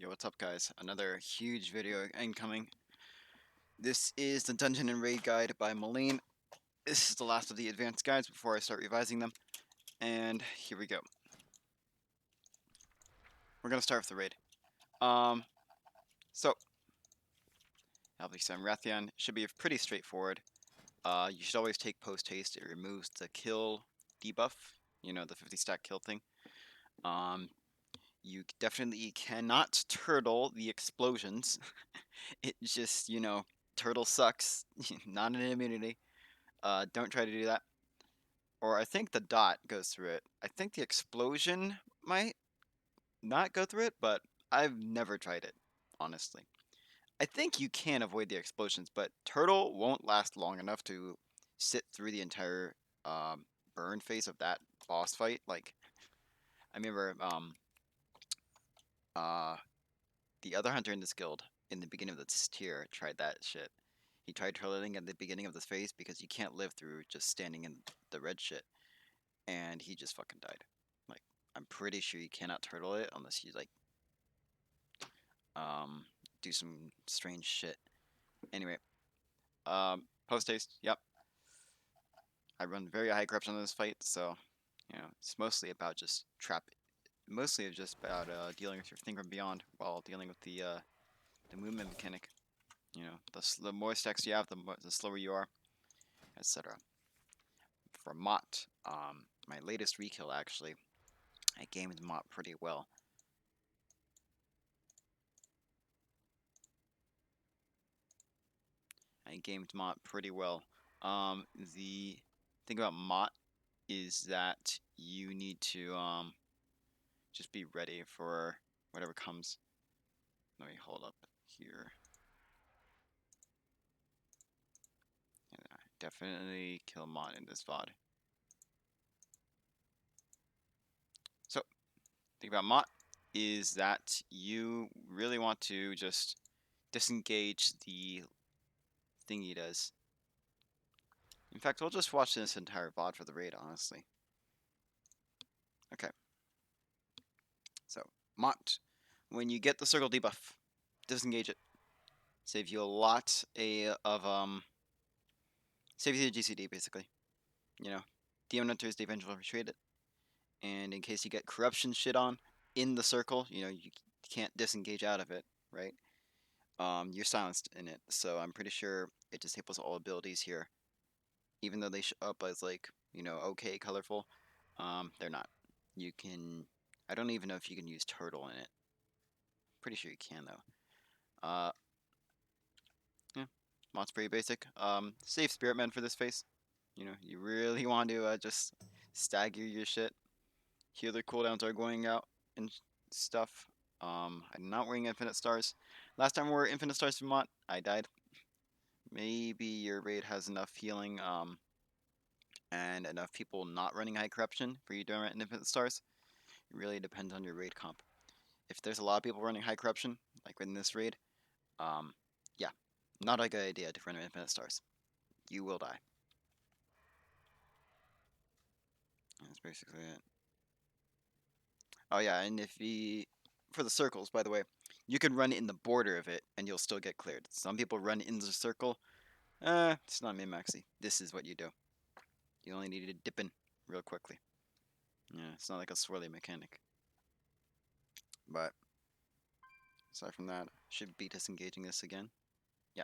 Yo, what's up, guys? Another huge video incoming. This is the Dungeon and Raid Guide by Moline. This is the last of the advanced guides before I start revising them. And here we go. We're gonna start with the raid. So obviously I'm Rathian. Should be pretty straightforward. You should always take post haste. It removes the kill debuff. You know, the 50 stack kill thing. You definitely cannot turtle the explosions. It just, turtle sucks. Not an immunity. Don't try to do that. Or I think the dot goes through it. I think the explosion might not go through it, but I've never tried it, honestly. I think you can avoid the explosions, but turtle won't last long enough to sit through the entire um, burn phase of that boss fight. Like, I remember uh, the other hunter in this guild in the beginning of this tier tried that shit. He tried turtling at the beginning of this phase because you can't live through just standing in the red shit, and he just fucking died. Like, I'm pretty sure you cannot turtle it unless you like um do some strange shit. Anyway, post haste. Yep, I run very high corruption on this fight, so it's mostly about just mostly just about dealing with your thing from beyond while dealing with the movement mechanic. The more stacks you have, the slower you are, etc. For Mott, my latest rekill actually, I gamed Mott pretty well. I gamed Mott pretty well. The thing about Mott is that you need to just be ready for whatever comes. Let me hold up here. Yeah, definitely kill Mott in this VOD. So, thing about Mott is that you really want to just disengage the thing he does. In fact, we'll just watch this entire VOD for the raid, honestly. Okay. So, Mott, when you get the circle debuff, disengage it. Save you a lot of save you the GCD basically. You know, Demon Hunters they eventually retreat it, and in case you get corruption shit on in the circle, you can't disengage out of it, right? You're silenced in it, so I'm pretty sure it disables all abilities here, even though they show up as like okay colorful. They're not. You can. I don't even know if you can use turtle in it. Pretty sure you can though. Yeah, Mott's pretty basic. Save Spirit Man for this phase. You really want to just stagger your shit. Here the cooldowns are going out and stuff. I'm not wearing infinite stars. Last time we were infinite stars from Mott, I died. Maybe your raid has enough healing and enough people not running high corruption for you to run infinite stars. It really depends on your raid comp. If there's a lot of people running high corruption, like in this raid, yeah, not a good idea to run infinite stars. You will die. That's basically it. Oh yeah, and if he for the circles, by the way, you can run in the border of it and you'll still get cleared. Some people run in the circle. It's not min-maxy. This is what you do. You only need to dip in real quickly. Yeah, it's not like a swirly mechanic. But aside from that, should be disengaging this again. Yeah.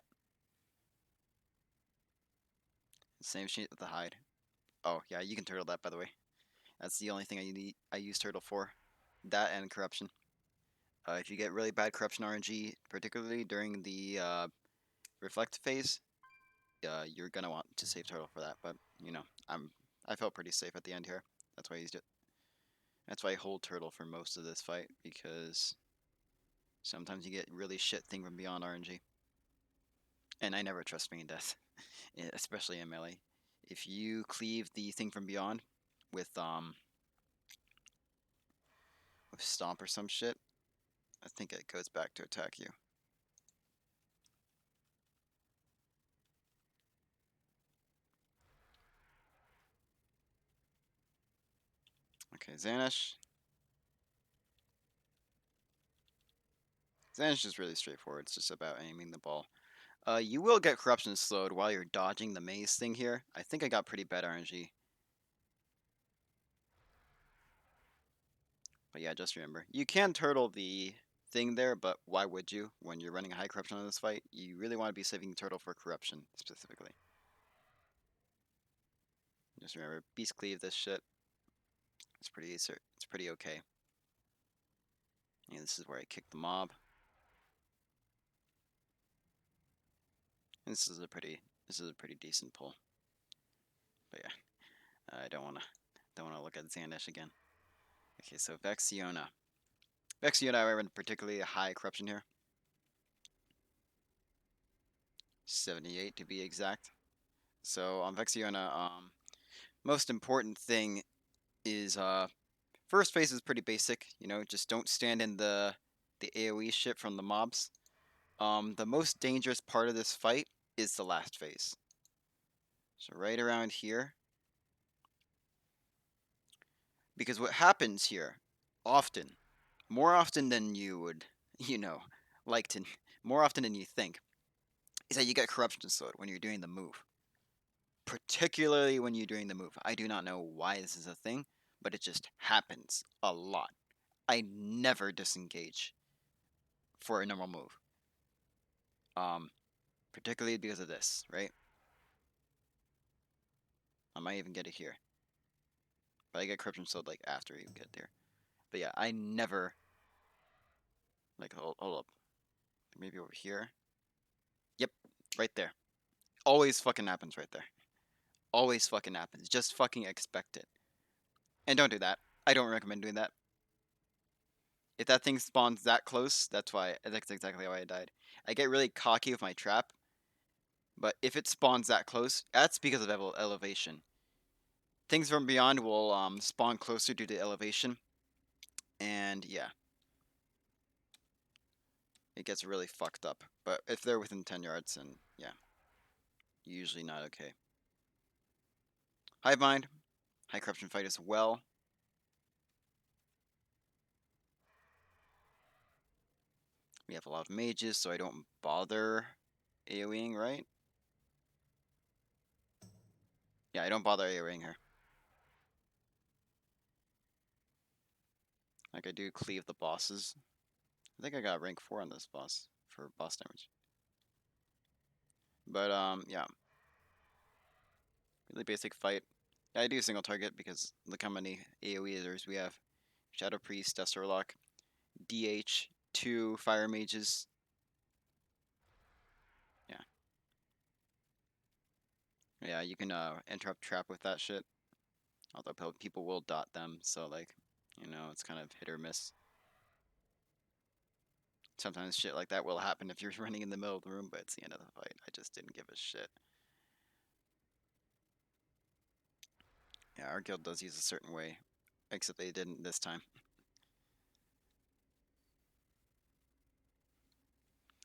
Same shit with the hide. Oh yeah, you can turtle that by the way. That's the only thing I use turtle for. That and corruption. If you get really bad corruption RNG, particularly during the reflect phase, you're gonna want to save turtle for that. But I felt pretty safe at the end here. That's why I used it. That's why I hold turtle for most of this fight because sometimes you get really shit thing from beyond RNG, and I never trust me in death, especially in melee. If you cleave the thing from beyond with stomp or some shit, I think it goes back to attack you. Okay, Xanish. Xan's just really straightforward. It's just about aiming the ball. You will get corruption slowed while you're dodging the maze thing here. I think I got pretty bad RNG. But yeah, just remember. You can turtle the thing there, but why would you when you're running a high corruption on this fight? You really want to be saving the turtle for corruption, specifically. Just remember, beast cleave this shit. It's pretty okay. And this is where I kick the mob. And this is a pretty decent pull. But yeah, I don't wanna look at Xanish again. Okay, so Vexiona. Vexiona, I run particularly high corruption here. 78 to be exact. So on Vexiona, most important thing is first phase is pretty basic. You know, just don't stand in the AOE shit from the mobs. The most dangerous part of this fight is the last phase. So right around here, because what happens here, often, more often than you would, you know, like to, more often than you think, is that you get corruption slowed when you're doing the move. Particularly when you're doing the move. I do not know why this is a thing, but it just happens a lot. I never disengage for a normal move. Particularly because of this, right? I might even get it here. But I get corruption slowed like after you get there. But yeah, I never like hold up. Maybe over here. Yep, right there. Always fucking happens right there. Always fucking happens. Just fucking expect it. And don't do that. I don't recommend doing that. If that thing spawns that close, that's exactly why I died. I get really cocky with my trap, but if it spawns that close, that's because of elevation. Things from beyond will spawn closer due to elevation, and yeah, it gets really fucked up. But if they're within 10 yards, then yeah, usually not okay. Hive mind, high corruption fight as well. We have a lot of mages, so I don't bother AoEing, right? Yeah, I don't bother AoEing her. Like I do cleave the bosses. I think I got rank 4 on this boss for boss damage. But yeah, really basic fight. Yeah, I do single target because look how many AoEers we have. Shadow Priest, Desterlock, DH, 2 Fire Mages. Yeah. Yeah, you can interrupt trap with that shit. Although people will dot them, so like, you know, it's kind of hit or miss. Sometimes shit like that will happen if you're running in the middle of the room, but it's the end of the fight. I just didn't give a shit. Yeah, our guild does use a certain way, except they didn't this time.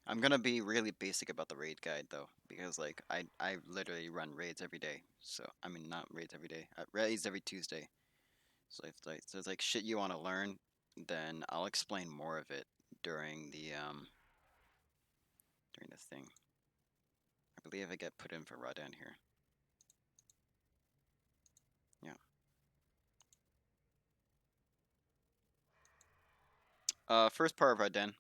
I'm gonna be really basic about the raid guide though, because like I literally run raids every day. So I mean not raids every day, raids every Tuesday. So if like so it's like shit you want to learn, then I'll explain more of it during the thing. I believe I get put in for Radan here. Yeah. First part of Radan.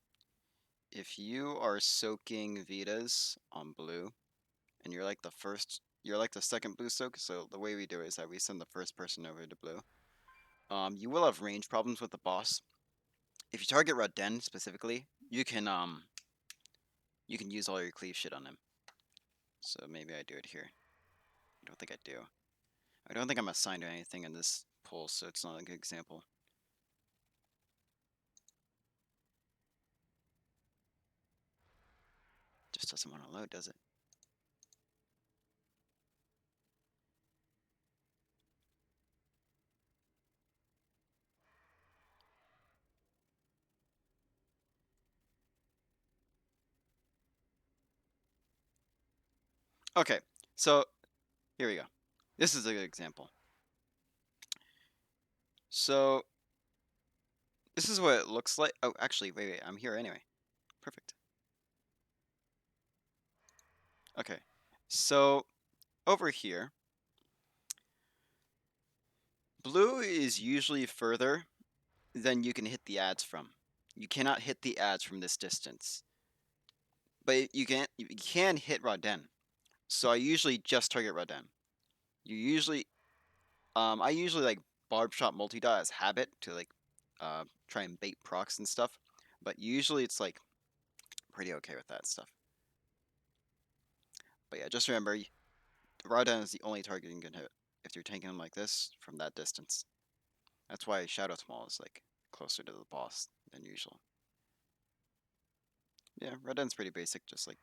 If you are soaking Vitas on blue, and you're like the second blue soak. So the way we do it is that we send the first person over to blue. You will have range problems with the boss. If you target Raden specifically, you can use all your cleave shit on him. So maybe I do it here. I don't think I do. I don't think I'm assigned to anything in this pull, so it's not a good example. Just doesn't want to load, does it? Okay, so here we go. This is a good example. So this is what it looks like. Oh, actually, wait, I'm here anyway. Perfect. Okay, so over here, blue is usually further than you can hit the ads from. You cannot hit the ads from this distance, but you can hit Raden. So I usually just target Raden. You usually I usually like barb shot multi dot as habit to like try and bait procs and stuff, but usually it's like pretty okay with that stuff. But yeah, just remember, Raden is the only target you can hit if you're tanking him like this from that distance. That's why Shadow Small is like closer to the boss than usual. Yeah, Raden's pretty basic. Just like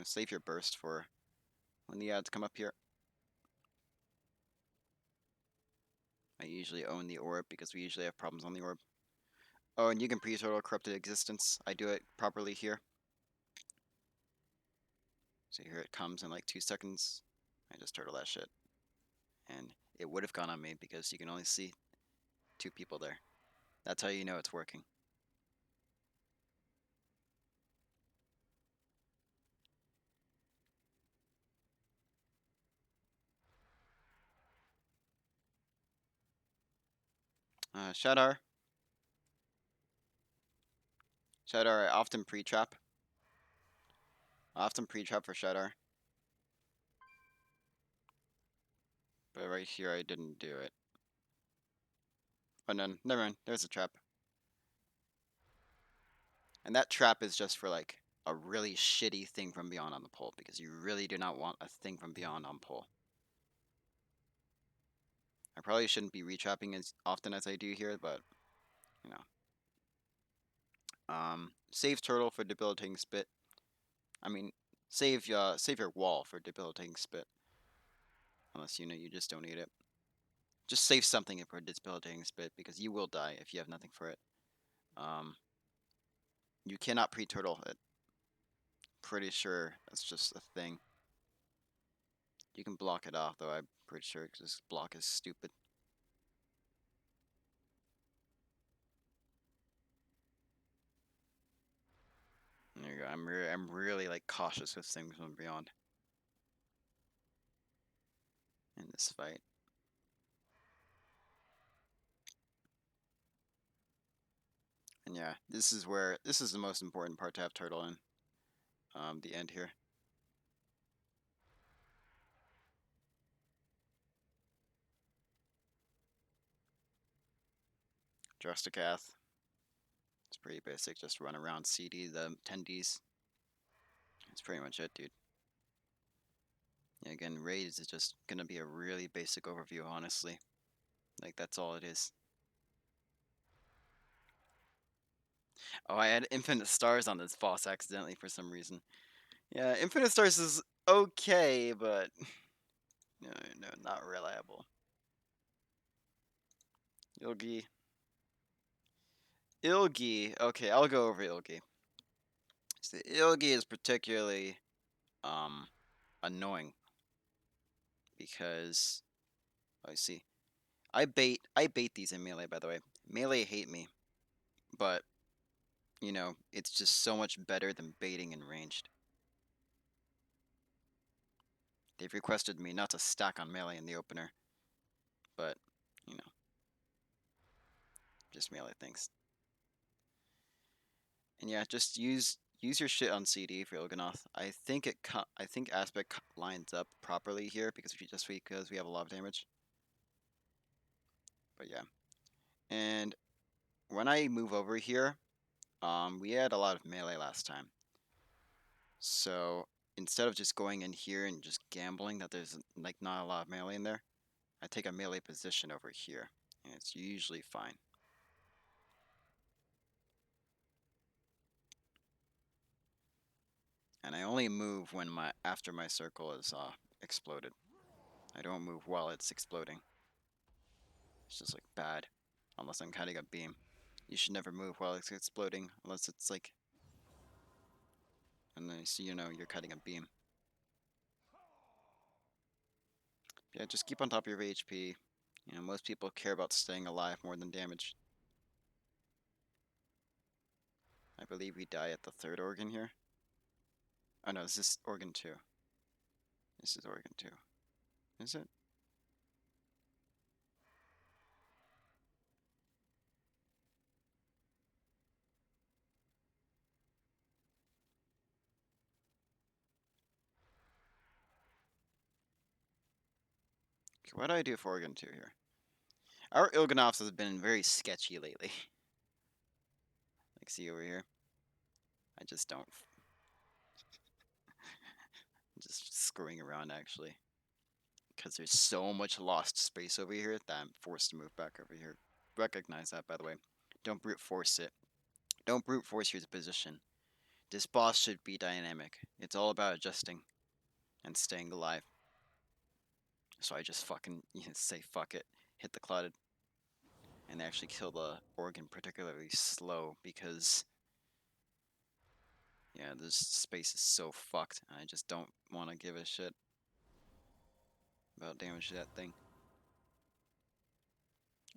save your burst for when the ads come up here. I usually own the orb because we usually have problems on the orb. Oh, and you can pre-total Corrupted Existence. I do it properly here. So here it comes in like 2 seconds. I just turtle that shit. And it would have gone on me because you can only see 2 people there. That's how you know it's working. Shadar. Shadar, I often pre-trap. I often pre-trap for Shadar. But right here I didn't do it. Oh no, never mind. There's a trap. And that trap is just for like a really shitty thing from beyond on the pole because you really do not want a thing from beyond on pole. I probably shouldn't be retrapping as often as I do here, but you know. Save turtle for debilitating spit. I mean, save your wall for debilitating spit. Unless you just don't need it. Just save something for debilitating spit because you will die if you have nothing for it. Um, you cannot pre-turtle it. Pretty sure that's just a thing. You can block it off though. I'm pretty sure because this block is stupid. There you go. I'm really like cautious with things from beyond in this fight. And yeah, this is the most important part to have turtle in. The end here. Drusticath. It's pretty basic. Just run around CD the 10Ds. That's pretty much it, dude. Yeah, again, raids is just gonna be a really basic overview, honestly. Like that's all it is. Oh, I had infinite stars on this boss accidentally for some reason. Yeah, infinite stars is okay, but no, not reliable. Ilgi. Ilgi. Okay, I'll go over Ilgi. So Ilgi is particularly um annoying because I see. I bait these in melee, by the way. Melee hate me, but it's just so much better than baiting in ranged. They've requested me not to stack on melee in the opener, but you know, just melee things. And yeah, just use your shit on CD for Il'gynoth. I think aspect lines up properly here because we have a lot of damage. But yeah, and when I move over here, we had a lot of melee last time. So instead of just going in here and just gambling that there's like not a lot of melee in there, I take a melee position over here, and it's usually fine. And I only move when after my circle is exploded. I don't move while it's exploding. It's just like bad, unless I'm cutting a beam. You should never move while it's exploding unless it's like, and then you're cutting a beam. Yeah, just keep on top of your HP. Most people care about staying alive more than damage. I believe we die at the third organ here. Oh no, this is organ 2. This is organ 2. Is it? Okay, what do I do for organ 2 here? Our Ilganovs has been very sketchy lately. Like, see over here? I just don't. I'm just screwing around, actually. Because there's so much lost space over here that I'm forced to move back over here. Recognize that, by the way. Don't brute force it. Don't brute force your position. This boss should be dynamic. It's all about adjusting and staying alive. So I just fucking say fuck it, hit the clotted, and actually kill the organ particularly slow because yeah, this space is so fucked. I just don't want to give a shit about damage to that thing.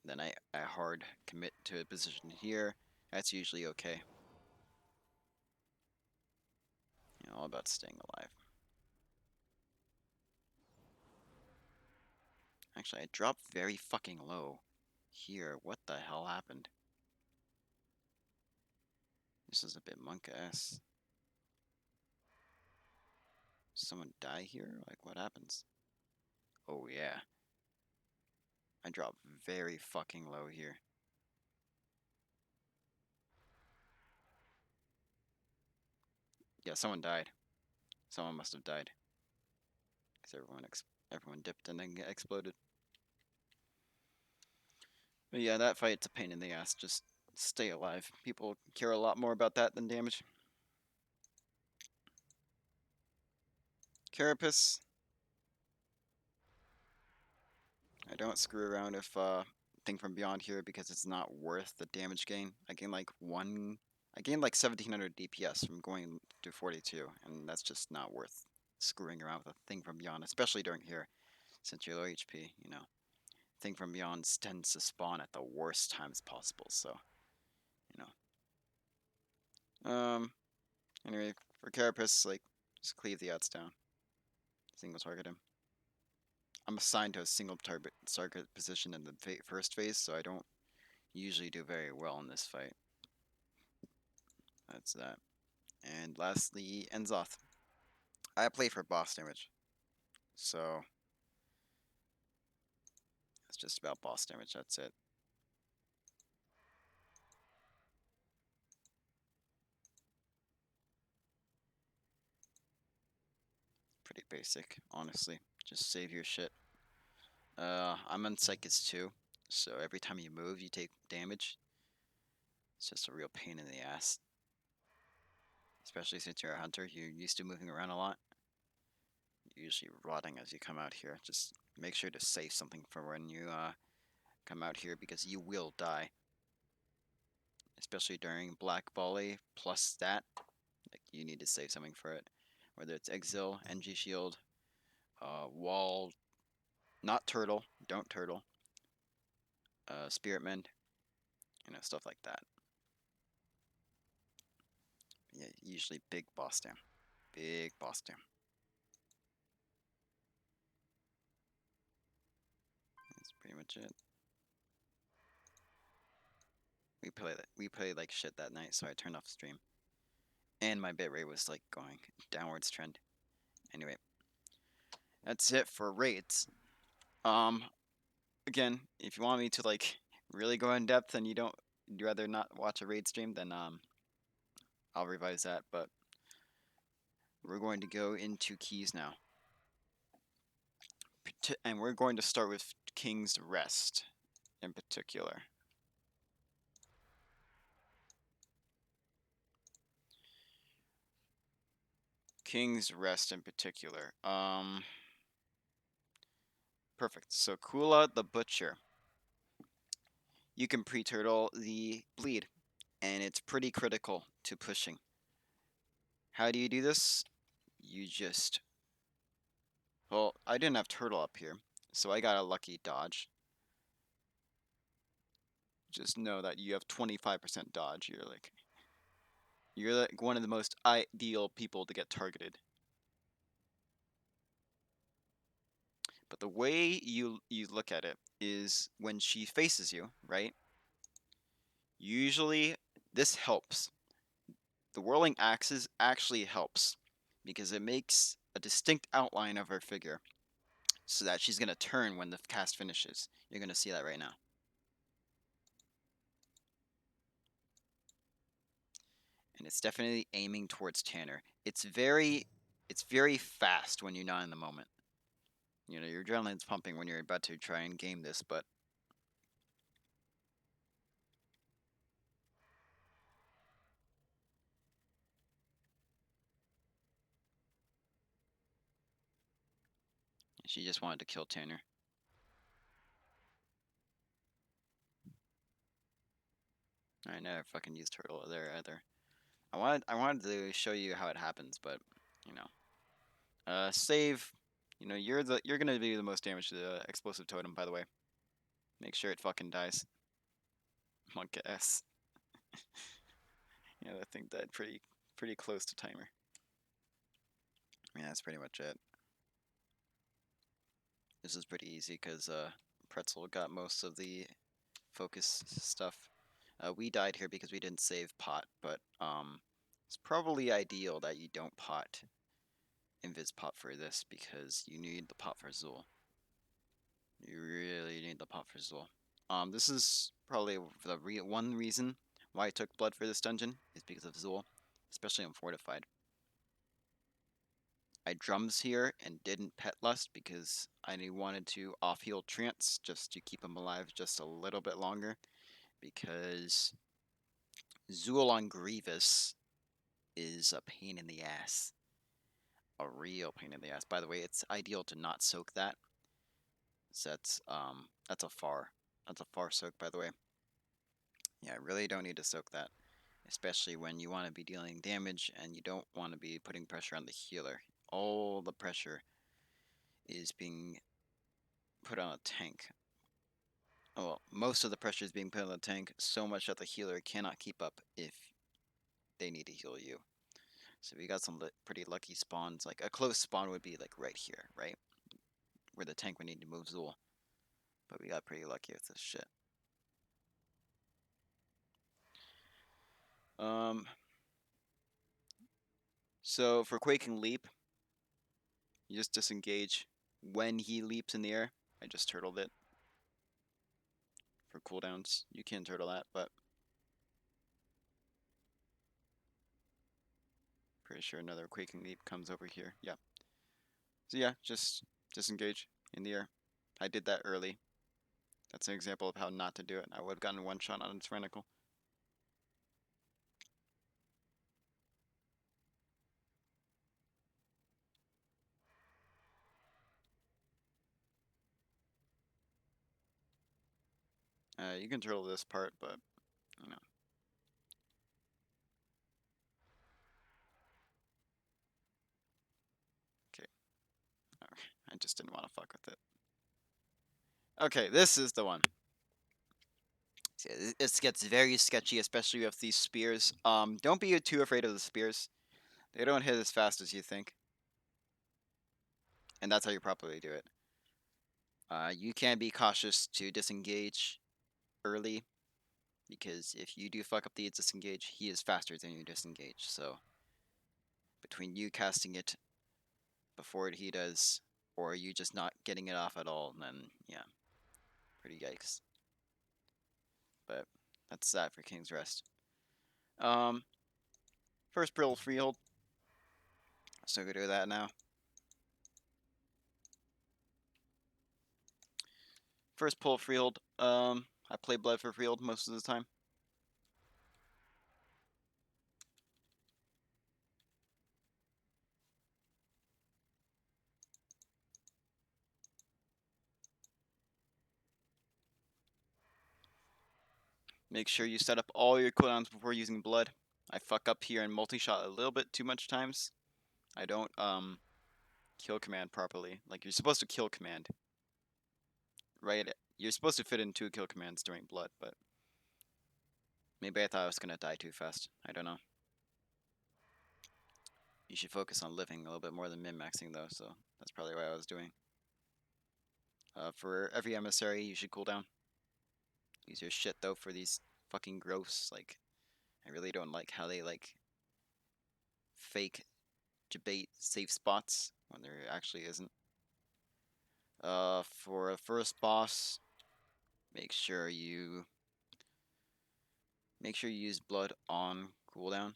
Then I hard commit to a position here. That's usually okay. You know, all about staying alive. Actually, I dropped very fucking low here. What the hell happened? This is a bit monk-ass. Someone die here? Like, what happens? Oh, yeah. I dropped very fucking low here. Yeah, someone died. Someone must have died. Because everyone dipped and then exploded. But yeah, that fight's a pain in the ass. Just stay alive. People care a lot more about that than damage. Carapace. I don't screw around if thing from beyond here because it's not worth the damage gain. I gain like 1700 DPS from going to 42, and that's just not worth screwing around with a thing from beyond, especially during here, since you're low HP. You know, thing from beyond tends to spawn at the worst times possible. So, you know. Anyway, for Carapace, like, just cleave the odds down. Single target him. I'm assigned to a single target position in the first phase, so I don't usually do very well in this fight. That's that. And lastly, Enzoth. I play for boss damage, so it's just about boss damage. That's it. Pretty basic, honestly. Just save your shit. I'm on Psychis too, so every time you move, you take damage. It's just a real pain in the ass. Especially since you're a hunter, you're used to moving around a lot. You're usually rotting as you come out here. Just make sure to save something for when you come out here because you will die. Especially during Black Volley plus stat. Like, you need to save something for it. Whether it's Exil, NG Shield, Wall, not Turtle, don't Turtle, Spirit Mend, you know, stuff like that. Yeah, usually big boss dam. Big boss dam. That's pretty much it. We played like shit that night, so I turned off stream. And my bitrate was like going downwards trend. Anyway, that's it for raids. Again, if you want me to like really go in depth and you'd rather not watch a raid stream, then I'll revise that. But we're going to go into keys now, and we're going to start with King's Rest in particular. King's Rest in particular. Perfect. So Kula the Butcher. You can pre-turtle the bleed, and it's pretty critical to pushing. How do you do this? You just... Well, I didn't have turtle up here, so I got a lucky dodge. Just know that you have 25% dodge. You're like... You're like one of the most ideal people to get targeted. But the way you look at it is when she faces you, right? Usually this helps. The whirling axes actually helps because it makes a distinct outline of her figure so that she's going to turn when the cast finishes. You're going to see that right now. And it's definitely aiming towards Tanner. It's very fast when you're not in the moment. You know, your adrenaline's pumping when you're about to try and game this, but she just wanted to kill Tanner. I never fucking used turtle there either. I wanted to show you how it happens, but you know. Save. You know, you're gonna do the most damage to the explosive totem, by the way. Make sure it fucking dies. Monk ass. Yeah, that thing died pretty close to timer. I mean, that's pretty much it. This is pretty easy because Pretzel got most of the focus stuff. We died here because we didn't save pot, but it's probably ideal that you don't pot invis pot for this because you need the pot for Zool. You really need the pot for Zool. This is probably the one reason why I took blood for this dungeon is because of Zool, especially on Fortified. I drums here and didn't pet lust because I wanted to off-heal Trance just to keep him alive just a little bit longer because Zool on Grievous is a pain in the ass. A real pain in the ass. By the way, it's ideal to not soak that. So that's a far soak, by the way. Yeah, I really don't need to soak that, especially when you want to be dealing damage and you don't want to be putting pressure on the healer. All the pressure is being put on a tank. Well, most of the pressure is being put on the tank, so much that the healer cannot keep up if they need to heal you. So we got some pretty lucky spawns. Like a close spawn would be like right here, right? Where the tank would need to move Zool. But we got pretty lucky with this shit. Um, so for Quaking Leap, you just disengage when he leaps in the air. I just turtled it. For cooldowns, you can turtle that, but pretty sure another Quaking Leap comes over here. Yeah. So yeah, just disengage in the air. I did that early. That's an example of how not to do it. I would have gotten one shot on its Renicle. You can turtle this part, but you know. Okay. I just didn't want to fuck with it. Okay, this is the one. It gets very sketchy, especially with these spears. Don't be too afraid of the spears. They don't hit as fast as you think, and that's how you properly do it. You can be cautious to disengage early, because if you do fuck up the disengage, he is faster than you disengage. So between you casting it before he does, or you just not getting it off at all, then yeah, pretty yikes. But that's that for King's Rest. Um, First Brill Freehold. So go do that now. First pull Freehold. I play Blood for Freehold most of the time. Make sure you set up all your cooldowns before using Blood. I fuck up here and multi-shot a little bit too much times. I don't kill command properly. Like you're supposed to kill command, right? You're supposed to fit in 2 kill commands during Blood, but maybe I thought I was gonna die too fast. I don't know. You should focus on living a little bit more than min-maxing though, so that's probably what I was doing. For every emissary, you should cool down. Use your shit though for these fucking growths. Like, I really don't like how they like fake debate safe spots when there actually isn't. For a first boss, make sure you use blood on cooldown.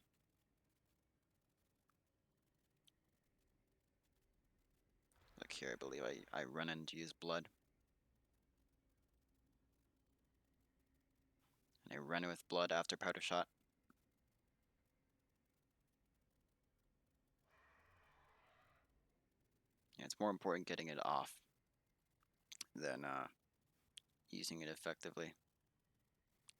Look here, I believe I run and use blood. And I run with blood after powder shot. Yeah, it's more important getting it off than using it effectively.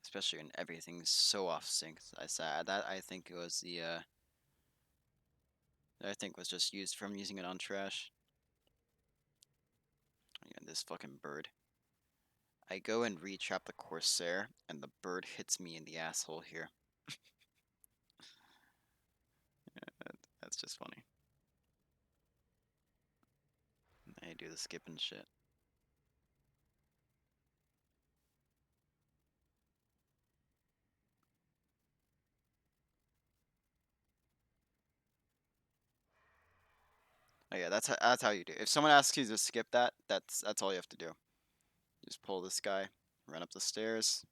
Especially when everything's so off sync. I said that I think it was the that I think was just used from using it on trash. Again, this fucking bird. I go and re-trap the Corsair, and the bird hits me in the asshole here. That's just funny. I do the skip and shit. Oh yeah, that's how you do. If someone asks you to skip that, that's all you have to do. Just pull this guy, run up the stairs,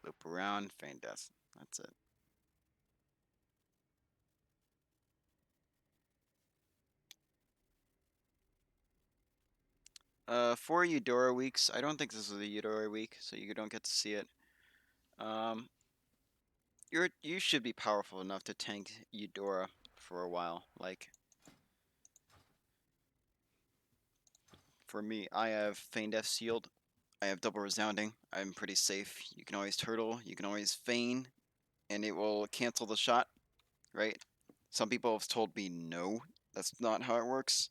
loop around, feign death. That's it. For Eudora weeks, I don't think this is a Eudora week, so you don't get to see it. Um, you should be powerful enough to tank Eudora for a while. Like, for me, I have Feign Death Shield. I have double resounding. I'm pretty safe. You can always turtle. You can always feign, and it will cancel the shot. Right? Some people have told me no, that's not how it works.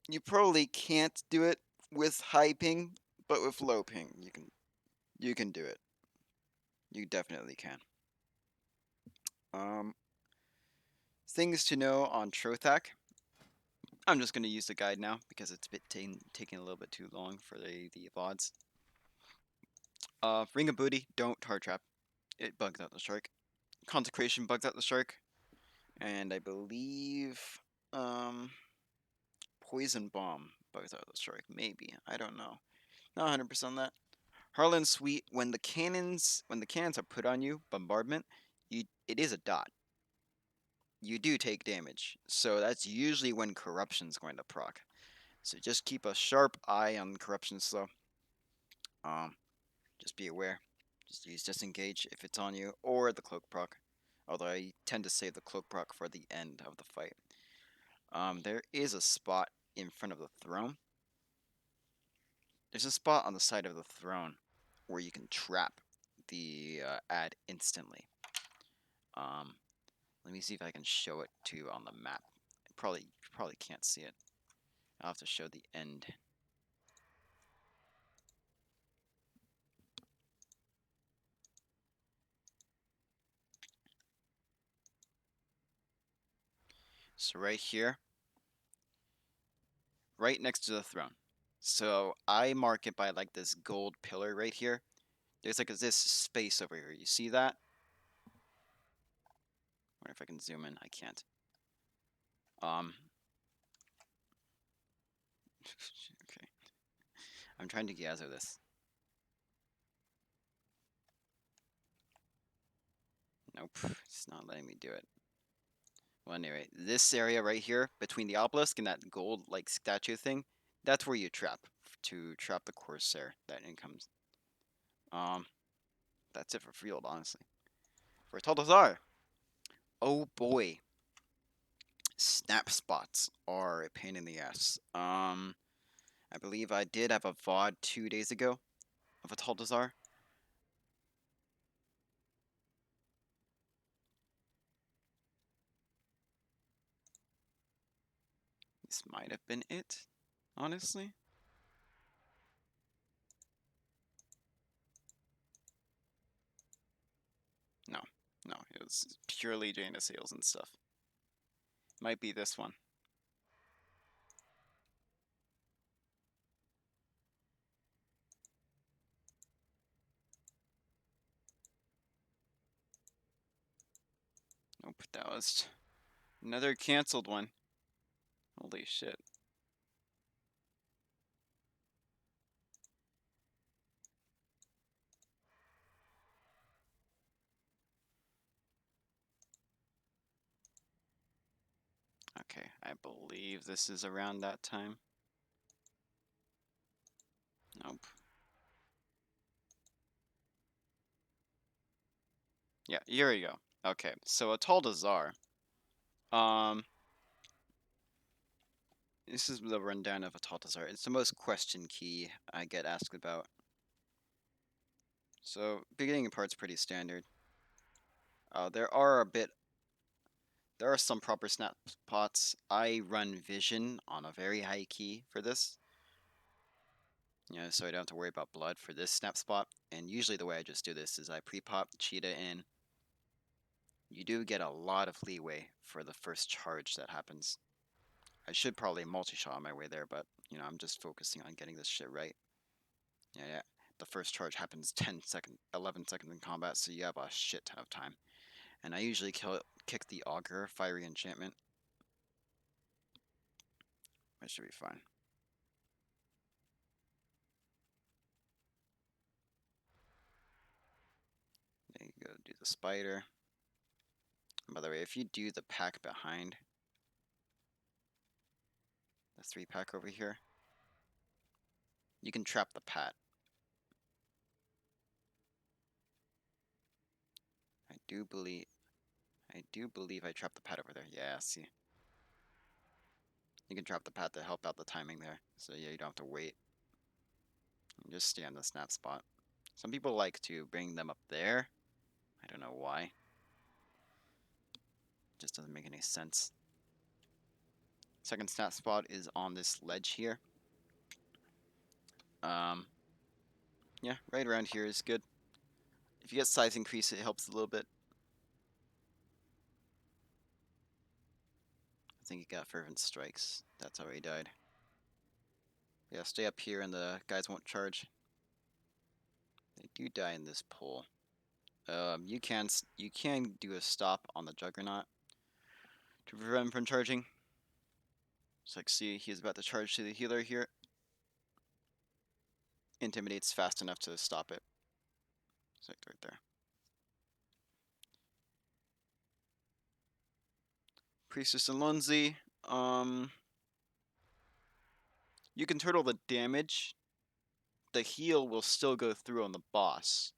You probably can't do it with high ping, but with low ping, you can do it. You definitely can. Um, Things to know on Trothak. I'm just gonna use the guide now because it's taking a little bit too long for the VODs. Ring of Booty, don't hard trap. It bugs out the shark. Consecration bugs out the shark, and I believe um Poison Bomb bugs out the shark. Maybe, I don't know. Not 100% on that. Harlan Sweet, when the cannons are put on you, bombardment, it is a dot. You do take damage, so that's usually when corruption's going to proc. So just keep a sharp eye on corruption slow. Just be aware. Just use disengage if it's on you, or the cloak proc. Although I tend to save the cloak proc for the end of the fight. There is a spot in front of the throne. There's a spot on the side of the throne where you can trap the ad instantly. Let me see if I can show it to you on the map. You probably can't see it. I'll have to show the end. So right here, right next to the throne. So I mark it by like this gold pillar right here. There's like this space over here. You see that? I wonder if I can zoom in. I can't. Okay. I'm trying to gather this. Nope, it's not letting me do it. Well, anyway, this area right here between the obelisk and that gold like statue thing, that's where you trap to trap the Corsair that incomes. Um, that's it for Field, honestly. For Taldazar, oh boy, snap spots are a pain in the ass. I believe I did have a VOD 2 days ago of a Taldazar. This might have been it, honestly. No, no, it was purely Jaina sales and stuff. Might be this one. Nope, that was another canceled one. Holy shit. Okay, I believe this is around that time. Nope. Yeah, here we go. Okay, so a Taldazar. Um, this is the rundown of a Taldazar. It's the most question key I get asked about. So, beginning part's pretty standard. There are some proper snap pots. I run Vision on a very high key for this. So I don't have to worry about blood for this snap spot. And usually the way I just do this is I pre-pop Cheetah in. You do get a lot of leeway for the first charge that happens. I should probably multi-shot on my way there, but I'm just focusing on getting this shit right. Yeah. The first charge happens 11 seconds in combat, so you have a shit ton of time. And I usually kick the Augur, Fiery Enchantment. That should be fine. There you go, do the spider. And by the way, if you do the pack behind, the 3-pack over here, you can trap the pat. I do believe I trapped the pat over there. Yeah, see. You can trap the pat to help out the timing there. So yeah, you don't have to wait. You just stay on the snap spot. Some people like to bring them up there. I don't know why. Just doesn't make any sense. Second snap spot is on this ledge here. Yeah, right around here is good. If you get size increase, it helps a little bit. I think he got Fervent Strikes. That's how he died. Yeah, stay up here and the guys won't charge. They do die in this pool. You can do a stop on the Juggernaut to prevent him from charging. It's like, see, he's about to charge to the healer here. Intimidates fast enough to stop it. It's like right there. Priestess and Lunzi. You can turtle the damage. The heal will still go through on the boss.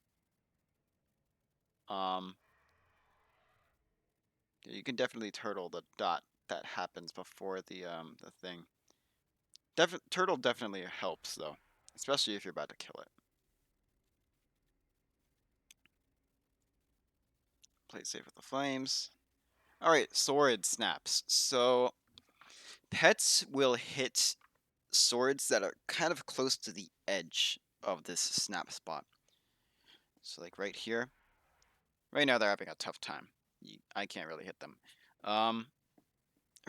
You can definitely turtle the dot that happens before the thing. Turtle definitely helps though, especially if you're about to kill it. Play safe with the flames. All right, sword snaps. So pets will hit swords that are kind of close to the edge of this snap spot. So like right here. Right now they're having a tough time. I can't really hit them.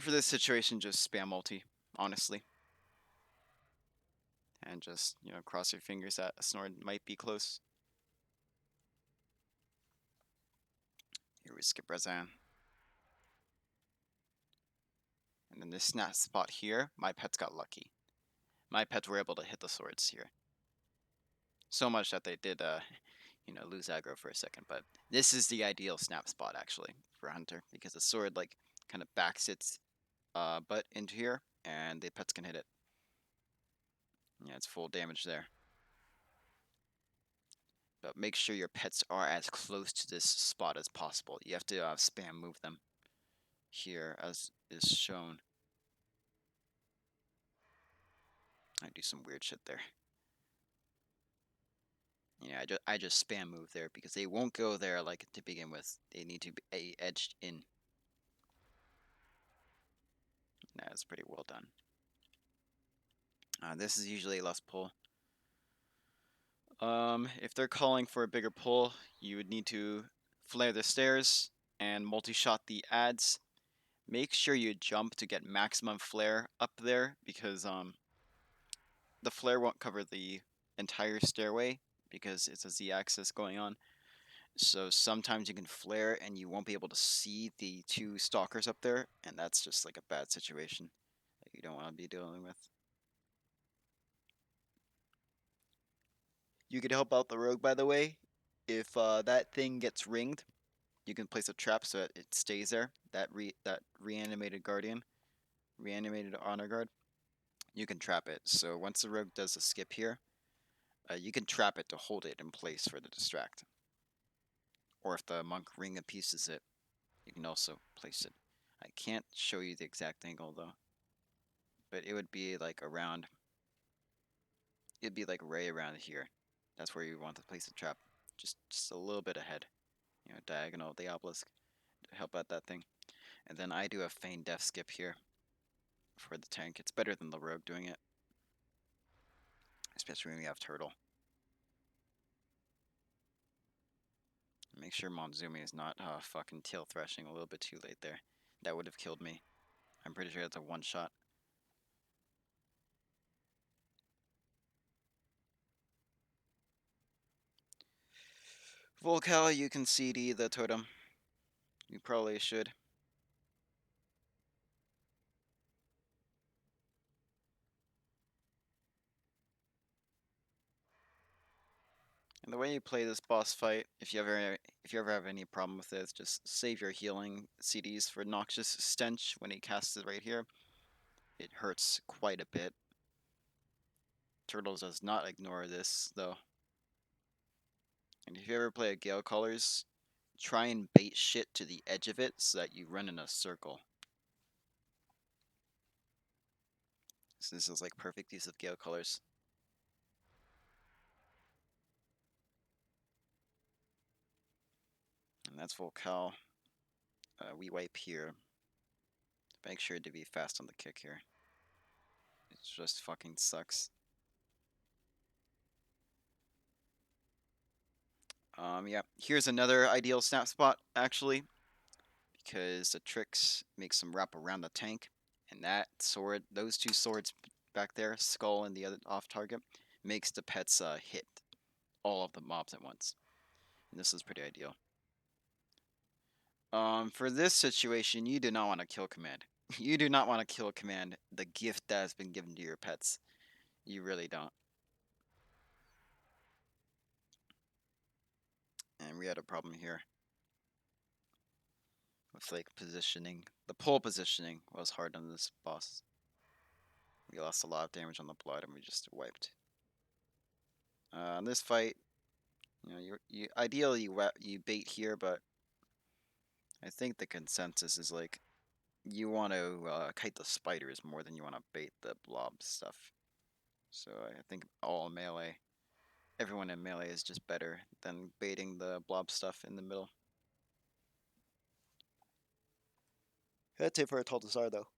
For this situation, just spam multi, honestly. And just, cross your fingers that a sword might be close. Here we skip Razan. And then this snap spot here, my pets got lucky. My pets were able to hit the swords here. So much that they did, lose aggro for a second. But this is the ideal snap spot, actually, for Hunter. Because the sword, kind of backs its butt into here, and the pets can hit it. Yeah, it's full damage there. But make sure your pets are as close to this spot as possible. You have to spam move them here, as is shown. I do some weird shit there. Yeah, I just spam move there because they won't go there to begin with. They need to be edged in. That's pretty well done. This is usually a less pull. If they're calling for a bigger pull, you would need to flare the stairs, and multi-shot the ads. Make sure you jump to get maximum flare up there because the flare won't cover the entire stairway because it's a z-axis going on. So sometimes you can flare and you won't be able to see the two stalkers up there, and that's just like a bad situation that you don't want to be dealing with. You could help out the rogue, by the way. If that thing gets ringed, you can place a trap so that it stays there. That reanimated guardian, reanimated honor guard, you can trap it. So once the rogue does a skip here, you can trap it to hold it in place for the distract. Or if the monk ring pieces it, you can also place it. I can't show you the exact angle though, but it would be like around. It'd be like right around here. That's where you want to place the trap. Just a little bit ahead. Diagonal of the obelisk to help out that thing. And then I do a feign death skip here for the tank. It's better than the rogue doing it, especially when we have turtle. Make sure Monzumi is not fucking tail thrashing a little bit too late there. That would have killed me. I'm pretty sure that's a one shot. Volcal, you can CD the totem. You probably should. And the way you play this boss fight, if you ever have any problem with this, just save your healing CDs for Noxious Stench when he casts it right here. It hurts quite a bit. Turtles does not ignore this though. And if you ever play a Gale Colors, try and bait shit to the edge of it so that you run in a circle. So this is like perfect use of Gale Colors. And that's Volcal. We wipe here. Make sure to be fast on the kick here. It just fucking sucks. Yeah. Here's another ideal snap spot, actually, because the tricks makes them wrap around the tank, and that sword, those two swords back there, skull and the other off target, makes the pets hit all of the mobs at once. And this is pretty ideal. For this situation, you do not want to kill command. You do not want to kill command, the gift that has been given to your pets. You really don't. And we had a problem here with like positioning. The pole positioning was hard on this boss. We lost a lot of damage on the blood and we just wiped. In this fight, you ideally you bait here, but I think the consensus is like you want to kite the spiders more than you want to bait the blob stuff. So I think all melee, everyone in melee is just better than baiting the blob stuff in the middle. That's it for a Taltasar though.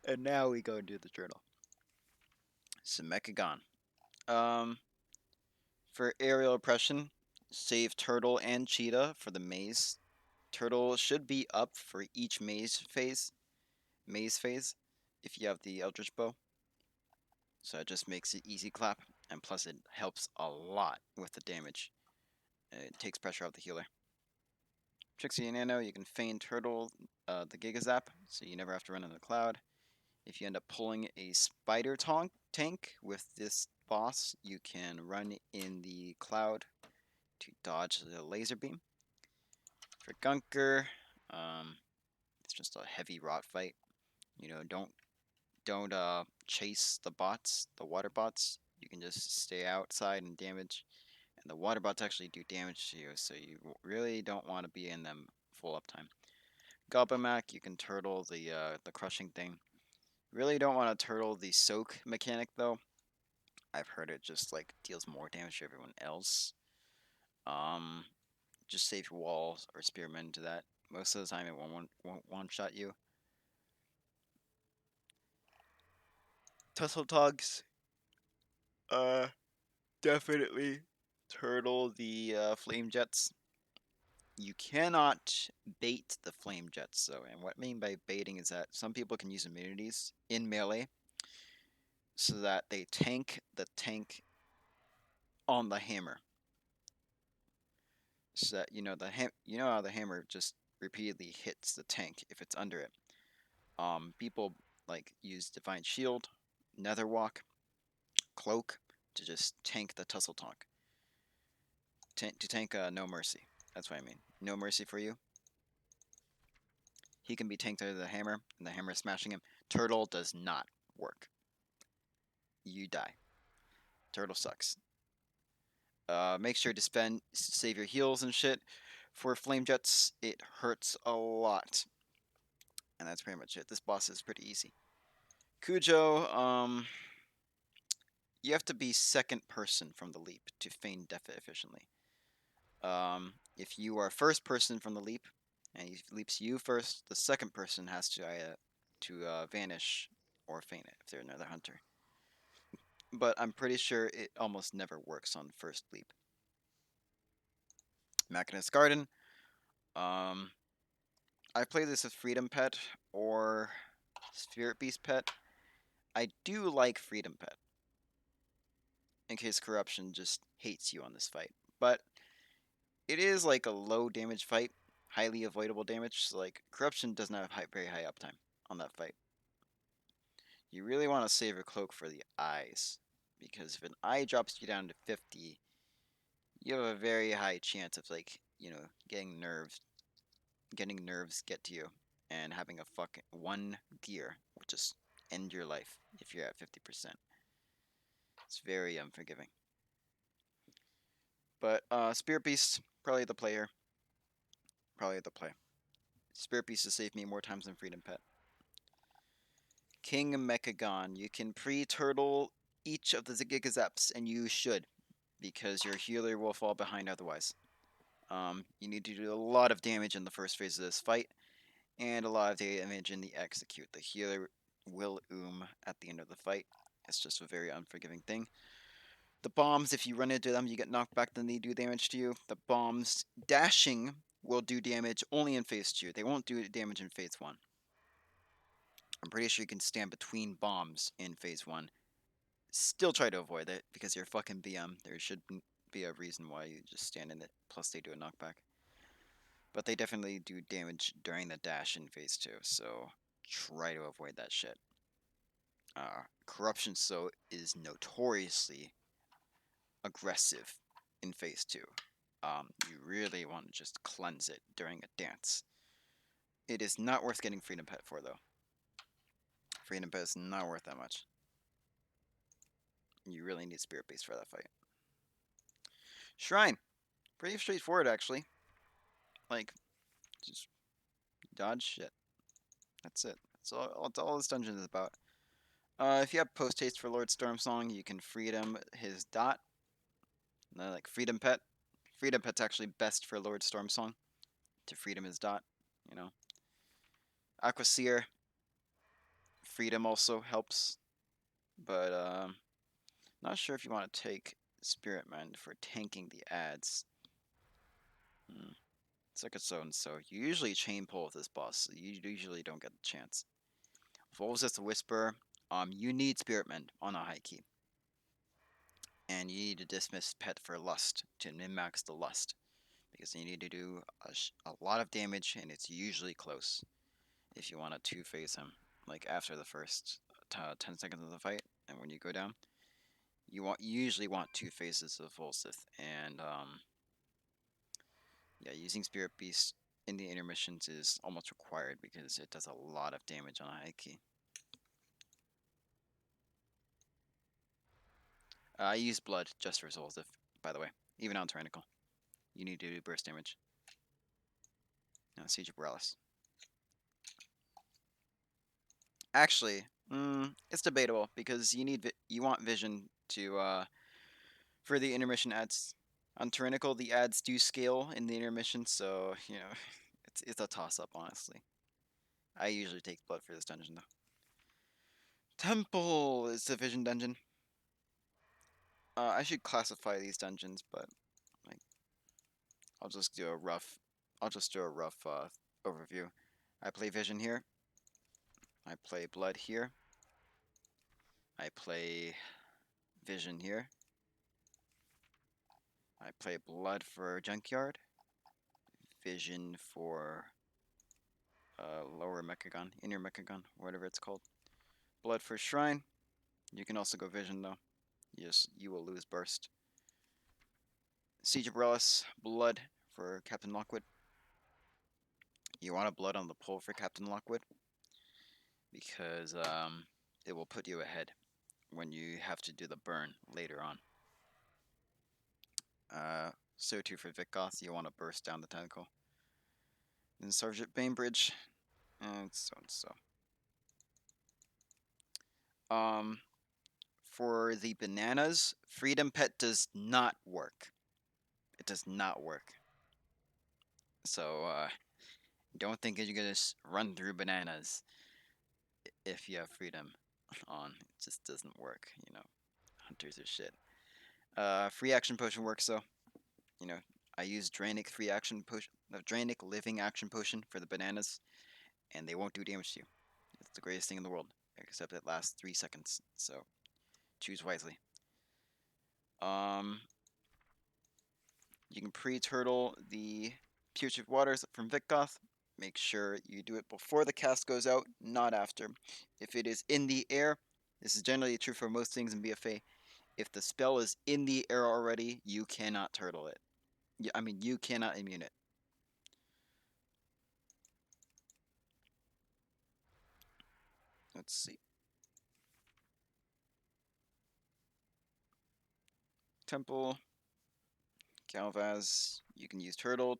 And now we go into the journal. Semekagon. Um, for aerial oppression, save Turtle and Cheetah for the maze. Turtle should be up for each maze phase, if you have the Eldritch Bow. So it just makes it easy clap, and plus it helps a lot with the damage. It takes pressure off the healer. Trixie and Nano, you can feign Turtle the Giga Zap, so you never have to run in the cloud. If you end up pulling a spider tank with this boss, you can run in the cloud to dodge the laser beam. For Gunker, it's just a heavy rot fight. Don't chase the bots, the water bots. You can just stay outside and damage. And the water bots actually do damage to you, so you really don't want to be in them full uptime. Goblin Mac, you can turtle the crushing thing. Really don't want to turtle the soak mechanic though. I've heard it just like deals more damage to everyone else. Um, just save your walls or spearmen to that. Most of the time it won't one shot you. Tussle Togs, uh, definitely Turtle the flame jets. You cannot bait the flame jets, though. And what I mean by baiting is that some people can use immunities in melee so that they tank the tank on the hammer. So that you know how the hammer just repeatedly hits the tank if it's under it. People like use Divine Shield, Netherwalk, Cloak to just tank the Tussle Tonk. To tank No Mercy. That's what I mean. No Mercy for you. He can be tanked under the hammer, and the hammer is smashing him. Turtle does not work. You die. Turtle sucks. Make sure to save your heals and shit. For flame jets, it hurts a lot. And that's pretty much it. This boss is pretty easy. Cujo, you have to be second person from the leap to feign death efficiently. If you are first person from the leap, and he leaps you first, the second person has to vanish or feign it if they're another hunter. But I'm pretty sure it almost never works on first leap. Machinist Garden. I play this with Freedom Pet or Spirit Beast Pet. I do like Freedom Pet, in case Corruption just hates you on this fight. But it is like a low damage fight, highly avoidable damage. So like Corruption doesn't have very high uptime on that fight. You really want to save your cloak for the eyes, because if an eye drops you down to 50, you have a very high chance of getting nerves get to you, and having a fucking one gear will just end your life if you're at 50%. It's very unforgiving. But Spirit Beast, probably the player. Probably the play. Spirit Beast has saved me more times than Freedom Pet. King Mechagon. You can pre-turtle each of the Gigazaps, and you should, because your healer will fall behind otherwise. You need to do a lot of damage in the first phase of this fight, and a lot of damage in the execute. The healer will at the end of the fight. It's just a very unforgiving thing. The bombs, if you run into them, you get knocked back, then they do damage to you. The bombs dashing will do damage only in phase 2. They won't do damage in phase 1. I'm pretty sure you can stand between bombs in phase 1. Still try to avoid it, because you're fucking BM. There should be a reason why you just stand in it, plus they do a knockback. But they definitely do damage during the dash in phase 2, so try to avoid that shit. Corruption is notoriously aggressive in phase 2. You really want to just cleanse it during a dance. It is not worth getting Freedom Pet for, though. Freedom Pet is not worth that much. You really need Spirit Beast for that fight. Shrine. Pretty straightforward, actually. Like, just dodge shit. That's it. That's all this dungeon is about. If you have post haste for Lord Stormsong, you can freedom his dot. Like Freedom Pet. Freedom Pet's actually best for Lord Stormsong to freedom his dot. You know. Aquaseer. Freedom also helps, but not sure if you want to take Spirit Mend for tanking the ads. It's like its own. So you usually chain pull with this boss. So you usually don't get the chance. Volvus the Whisper. You need Spirit Mend on a high key. And you need to dismiss Pet for Lust to min-max the Lust. Because you need to do a lot of damage, and it's usually close. If you want to two-phase him. Like after the first 10 seconds of the fight, and when you go down. You usually want 2 phases of Volsith, and yeah, using Spirit Beast in the intermissions is almost required because it does a lot of damage on a high key. I use Blood just for Volsith, by the way, even on Tyrannical. You need to do burst damage. Now, Siege of Borealis. Actually, it's debatable because you want Vision to for the intermission ads. On Tyrannical, the ads do scale in the intermission, so you know it's a toss up, honestly. I usually take Blood for this dungeon though. Temple is the Vision dungeon. I should classify these dungeons, but I'll just do a rough overview. I play Vision here. I play Blood here. I play Vision here. I play Blood for Junkyard. Vision for lower Mechagon, inner Mechagon, whatever it's called. Blood for Shrine. You can also go Vision though. You will lose Burst. Siege of Relis, Blood for Captain Lockwood. You want a Blood on the pull for Captain Lockwood because it will put you ahead when you have to do the burn later on. So too for Vikgoth, you want to burst down the tentacle. And Sergeant Bainbridge, and so and so. For the bananas, Freedom Pet does not work. It does not work. So, don't think you're gonna run through bananas if you have Freedom on. It just doesn't work, you know. Hunters are shit. Free action potion works though. You know, I use Drainic Drainic living action potion for the bananas, and they won't do damage to you. It's the greatest thing in the world, except it lasts 3 seconds. So, choose wisely. You can pre-turtle the Putrid Waters from Vikgoth. Make sure you do it before the cast goes out, not after. If it is in the air, this is generally true for most things in BFA. If the spell is in the air already, you cannot turtle it. You cannot immune it. Let's see. Temple, Galvaz. You can use Turtle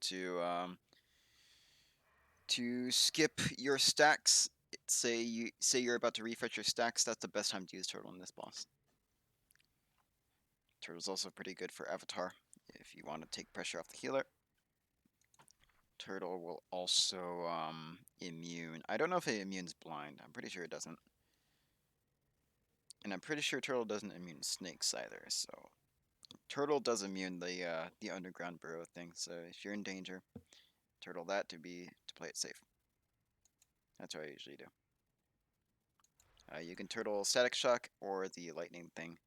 to skip your stacks. Say you're about to refresh your stacks. That's the best time to use Turtle in this boss. Turtle's also pretty good for Avatar if you want to take pressure off the healer. Turtle will also immune. I don't know if it immunes blind. I'm pretty sure it doesn't. And I'm pretty sure Turtle doesn't immune snakes either. So Turtle does immune the underground burrow thing. So if you're in danger, Turtle that to play it safe. That's what I usually do. You can Turtle Static Shock or the lightning thing.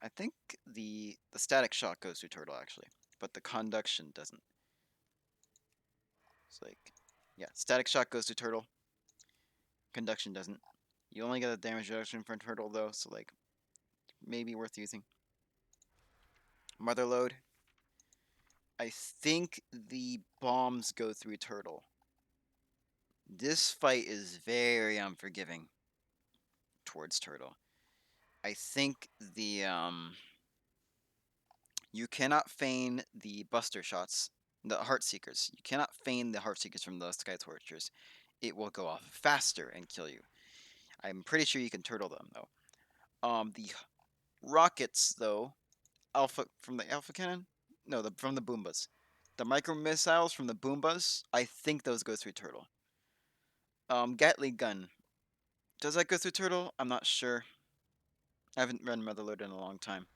I think the Static Shock goes to Turtle actually, but the Conduction doesn't. It's like, yeah, Static Shock goes to Turtle. Conduction doesn't. You only get a damage reduction from Turtle though, so like, maybe worth using. Motherload. I think the bombs go through Turtle. This fight is very unforgiving towards Turtle. I think you cannot feign the Buster shots, the Heart Seekers. You cannot feign the Heart Seekers from the Sky Torchers. It will go off faster and kill you. I'm pretty sure you can Turtle them though. The rockets though, from the Alpha Cannon, no, from the Boombas. The micro missiles from the Boombas, I think those go through Turtle. Gatling gun. Does that go through Turtle? I'm not sure. I haven't run Motherload in a long time.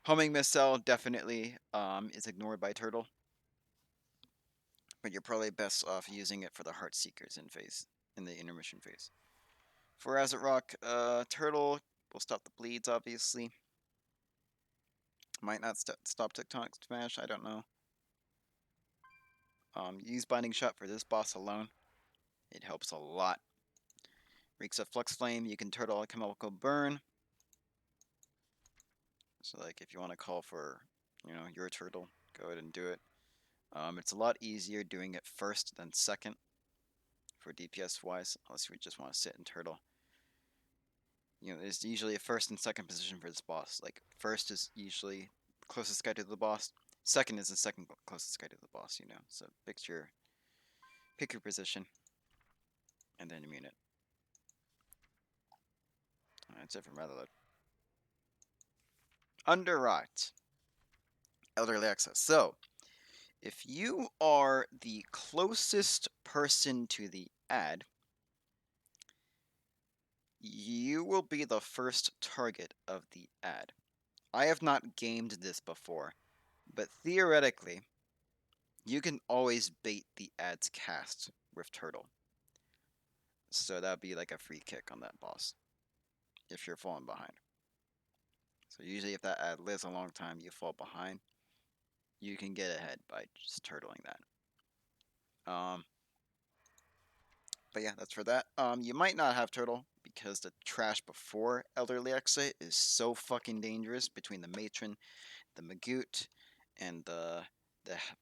Homing missile definitely is ignored by Turtle, but you're probably best off using it for the Heart Seekers in the intermission phase. For Azet Rock, Turtle will stop the bleeds, obviously. Might not stop Tectonic Smash, I don't know. Use Binding Shot for this boss alone. It helps a lot. Reeks of Flux Flame, you can Turtle a Chemical Burn. So like if you want to call for, your Turtle, go ahead and do it. It's a lot easier doing it first than second for DPS wise, unless we just want to sit and Turtle. There's usually a first and second position for this boss. Like first is usually closest guy to the boss. Second is the second closest guy to the boss, So pick your position and then immune it. That's it from Motherload. Underwrite. Elderly access. So, if you are the closest person to the ad, you will be the first target of the ad. I have not gamed this before, but theoretically, you can always bait the ad's cast with turtle. So that'd be like a free kick on that boss if you're falling behind. So usually if that ad lives a long time, you fall behind, you can get ahead by just turtling that. But yeah, that's for that. You might not have turtle because the trash before Elderly Exit is so fucking dangerous between the matron, the Magoot, and the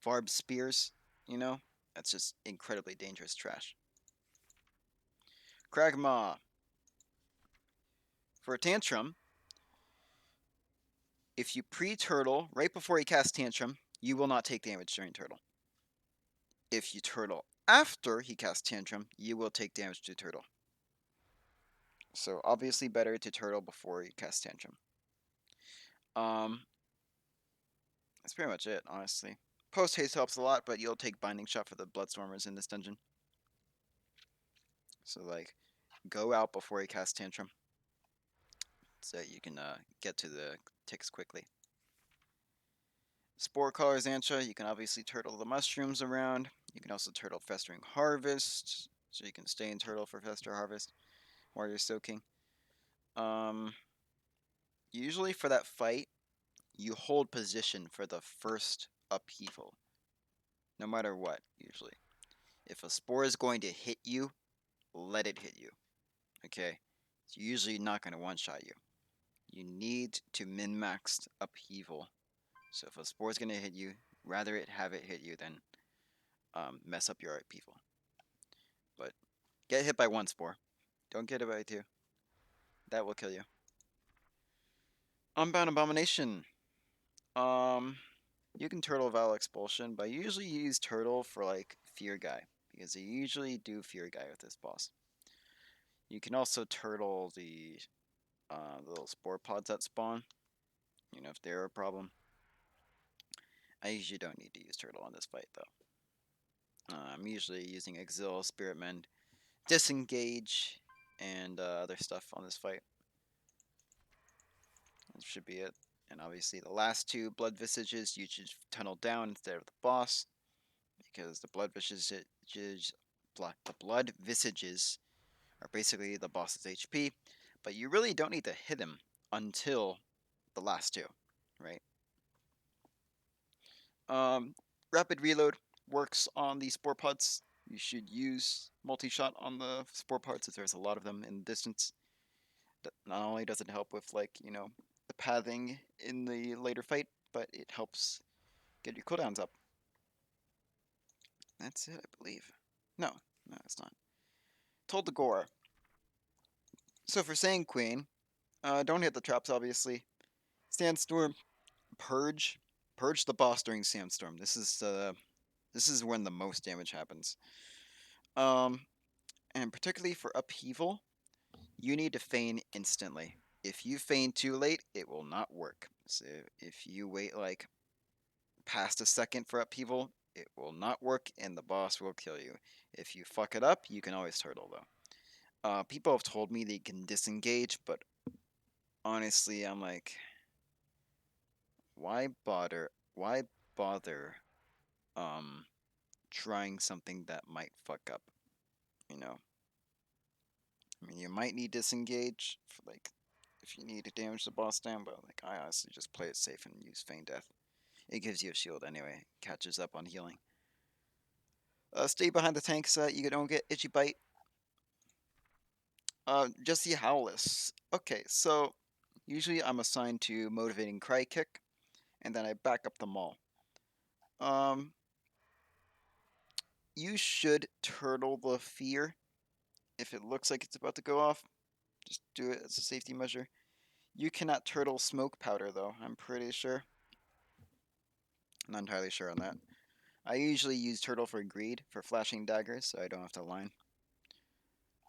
Varb spears. You know, that's just incredibly dangerous trash. Kragma. For a tantrum, if you pre-turtle right before he casts tantrum, you will not take damage during turtle. If you turtle after he casts tantrum, you will take damage to turtle. So obviously better to turtle before he casts tantrum. Um, that's pretty much it, honestly. Post haste helps a lot, but you'll take binding shot for the bloodstormers in this dungeon. So like, go out before he casts tantrum, so you can get to the ticks quickly. Spore Collar Xantra, you can obviously turtle the mushrooms around. You can also turtle Festering Harvest, so you can stay in turtle for Fester Harvest while you're soaking. Usually for that fight, you hold position for the first upheaval, no matter what, usually. If a spore is going to hit you, let it hit you, okay? It's usually not going to one-shot you. You need to min-max upheaval. So if a spore is going to hit you, rather it have it hit you than mess up your upheaval. But get hit by one spore. Don't get hit by two. That will kill you. Unbound Abomination. You can turtle Val Expulsion, but I usually use turtle for like Fear Guy, because I usually do Fear Guy with this boss. You can also turtle the little spore pods that spawn, you know, if they're a problem. I usually don't need to use turtle on this fight though. I'm usually using Exil, Spirit Mend, Disengage, and other stuff on this fight. That should be it. And obviously the last two Blood Visages, you should tunnel down instead of the boss, because the Blood Visages are basically the boss's HP, but you really don't need to hit him until the last two, right? Rapid reload works on the spore pods. You should use multi-shot on the spore pods if there's a lot of them in the distance. That not only does it help with, like, you know, the pathing in the later fight, but it helps get your cooldowns up. That's it, I believe. No, it's not. Told the Gore. So for Sand Queen, don't hit the traps, obviously. Sandstorm, Purge. Purge the boss during Sandstorm. This is when the most damage happens. And particularly for Upheaval, you need to feign instantly. If you feign too late, it will not work. So if you wait like past a second for Upheaval, it will not work and the boss will kill you. If you fuck it up, you can always turtle though. People have told me they can disengage, but honestly, I'm like, why bother? Why bother? Trying something that might fuck up. You know, I mean, you might need disengage for like if you need to damage the boss down, but like I honestly just play it safe and use feign death. It gives you a shield anyway, catches up on healing. Stay behind the tank so that you don't get itchy bite. Jesse Howless. Okay, so usually I'm assigned to motivating cry kick, and then I back up the maul. You should turtle the fear if it looks like it's about to go off. Just do it as a safety measure. You cannot turtle smoke powder though, I'm pretty sure. Not entirely sure on that. I usually use turtle for greed for flashing daggers, so I don't have to line.